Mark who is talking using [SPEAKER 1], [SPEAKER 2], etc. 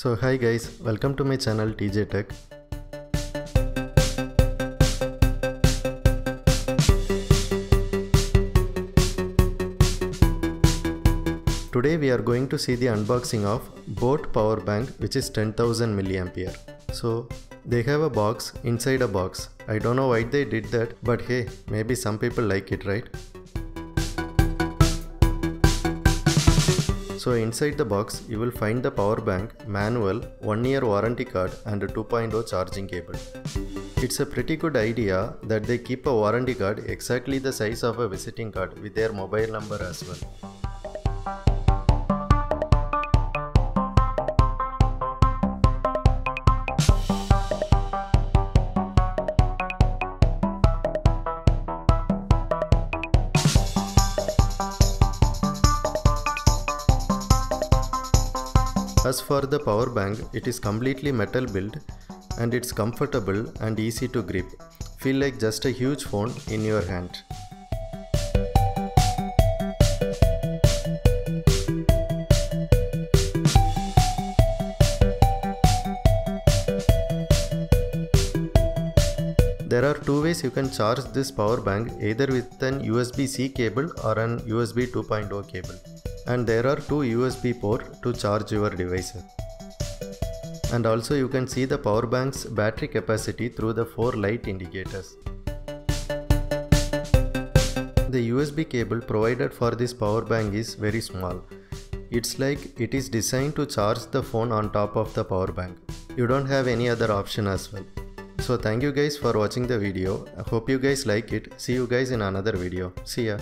[SPEAKER 1] So hi guys, welcome to my channel TJ Tech. Today we are going to see the unboxing of boAt power bank, which is 10,000 mAh. So they have a box inside a box. I don't know why they did that, but hey, maybe some people like it, right? So inside the box you will find the power bank, manual, 1-year warranty card and a 2.0 charging cable. It's a pretty good idea that they keep a warranty card exactly the size of a visiting card with their mobile number as well. As for the power bank, it is completely metal built and it's comfortable and easy to grip. Feel like just a huge phone in your hand. There are two ways you can charge this power bank, either with an USB-C cable or an USB 2.0 cable. And there are two USB ports to charge your devices. And also you can see the power bank's battery capacity through the 4 light indicators. The USB cable provided for this power bank is very small. It's like it is designed to charge the phone on top of the power bank. You don't have any other option as well. So thank you guys for watching the video. I hope you guys like it. See you guys in another video. See ya.